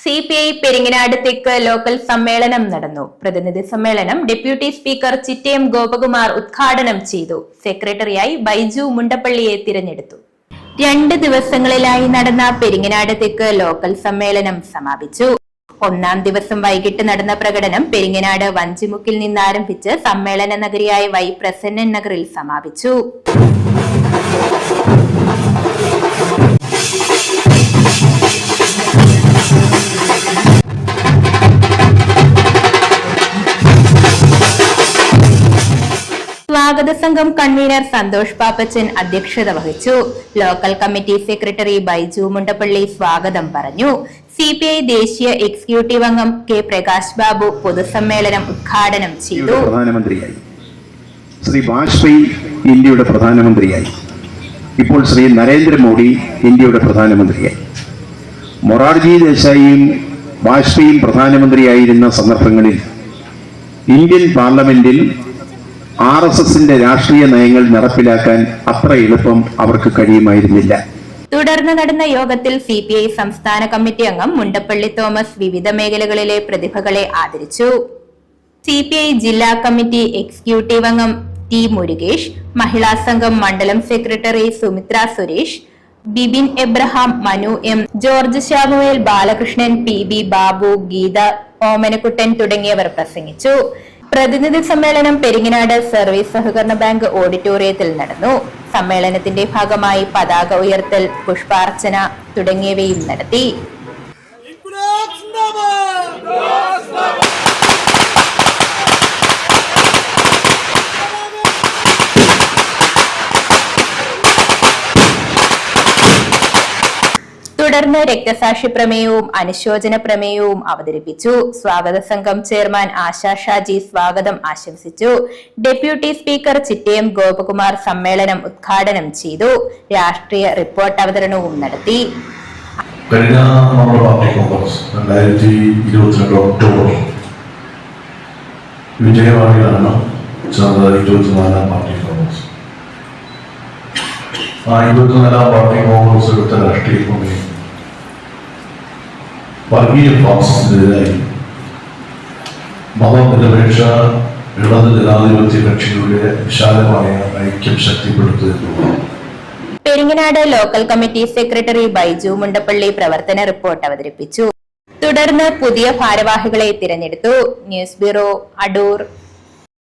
CPI Peringanad തെക്ക് local സമ്മേളനം നടന്നു. പ്രതിനിധി സമ്മേളനം ഡെപ്യൂട്ടി സ്പീക്കർ ചിറ്റയം ഗോപകുമാർ ഉദ്ഘാടനം ചെയ്തു. സെക്രട്ടറിയായി ബൈജു മുണ്ടപ്പള്ളിയെ തിരഞ്ഞെടുത്തു. 2 ദിവസങ്ങളിലായി നടന്ന പെരിങ്ങനാട് തെക്ക് ലോക്കൽ സമ്മേളനം സമാപിച്ചു. 1-ാം ദിവസം വൈകിട്ട് നടന്ന പ്രകടനം പെരിങ്ങനാട് വഞ്ചിമുക്കിൽ നിന്നാരംഭിച്ച് സമ്മേളന നഗരിയായ വൈ പ്രസന്നൻ നഗറിൽ സമാപിച്ചു. സ്വാഗത സംഘം കൺവീനർ സന്തോഷ് പാപ്പച്ചൻ അധ്യക്ഷത വഹിച്ചു. Local committee secretary Baiju Mundappally സ്വാഗതം പറഞ്ഞു. CPI ദേശീയ എക്സിക്യൂട്ടീവ് അംഗം കെ പ്രകാശ് ബാബു പൊതുസമ്മേളനം ഉദ്ഘാടനം ചെയ്തു. പ്രധാനമന്ത്രിയായി ശ്രീ വാജ്പേയി ഇന്ത്യയുടെ പ്രധാനമന്ത്രിയായി. ഇപ്പോൾ ശ്രീ നരേന്ദ്രമോദി ഇന്ത്യയുടെ പ്രധാനമന്ത്രിയായി. മൊറാർജി ദേശായിയും വാജ്പേയിയും പ്രധാനമന്ത്രിയായിരുന്ന സന്ദർഭങ്ങളിൽ ഇന്ത്യൻ പാർലമെന്റിൽ RSSന്റെ രാഷ്ട്രീയ നയങ്ങൾ നടപ്പിലാക്കാൻ അത്ര എളുപ്പം അവർക്ക് കഴിയുമായിരുന്നില്ല. തുടർന്ന് നടന്ന യോഗത്തിൽ CPI സംസ്ഥാന കമ്മിറ്റി അംഗം മുണ്ടപ്പള്ളി തോമസ് വിവിധ മേഖലകളിലെ പ്രതിഭകളെ ആദരിച്ചു. CPI ജില്ലാ കമ്മിറ്റി എക്സിക്യൂട്ടീവ് അംഗം T മുരുകേഷ്, മഹിളാ സംഘം മണ്ഡലം secretary Sumithra Suresh, Bibin Abraham, Manu M, George Samuel, Balakrishnan, PB Babu, Geetha, Omanakuttan തുടങ്ങിയവർ പ്രസംഗിച്ചു. പ്രതിനിധി സമ്മേളനം പെരിങ്ങനാട് സർവീസ് സഹകരണ ബാങ്ക് ഓഡിറ്റോറിയത്തിൽ നടന്നു. സമ്മേളനത്തിന്റെ ഭാഗമായി പതാക ഉയർത്തൽ, പുഷ്പാർച്ചന തുടങ്ങിയവയും നടത്തി. തുടർന്ന് രക്തസാക്ഷി പ്രമേയവും അനുശോചന പ്രമേയവും അവതരിപ്പിച്ചു. സ്വാഗത സംഘം ചെയർമാൻ ആശാ ഷാജി സ്വാഗതം ആശംസിച്ചു. ഡെപ്യൂട്ടി സ്പീക്കർ ചിറ്റയം ഗോപകുമാർ സമ്മേളനം ഉദ്ഘാടനം ചെയ്തു. രാഷ്ട്രീയ റിപ്പോർട്ട് അവതരണവും നടത്തി. കഴിഞ്ഞ നമ്മുടെ പാർട്ടി കോൺഗ്രസ് 2022 ഒക്ടോബർ വിജയവാണിയിലാണ് ചേർന്നത്. 24ാം പാർട്ടി കോൺഗ്രസ്. ആ 24ാം പാർട്ടി കോൺഗ്രസ് എടുത്ത രാഷ്ട്രീയ പ്രമേയം വർഗീയ ഫാസിസത്തിനെതിരായി മതനിരപേക്ഷ ഇടത് ജനാധിപത്യ കക്ഷികളുടെ വിശാലമായ ഐക്യം ശക്തിപ്പെടുത്തുക. Peringanad local committee secretary Baiju Mundappally പ്രവർത്തന റിപ്പോർട്ട് അവതരിപ്പിച്ചു. തുടർന്ന് പുതിയ ഭാരവാഹികളെ തിരഞ്ഞെടുത്തു. News bureau, Adoor.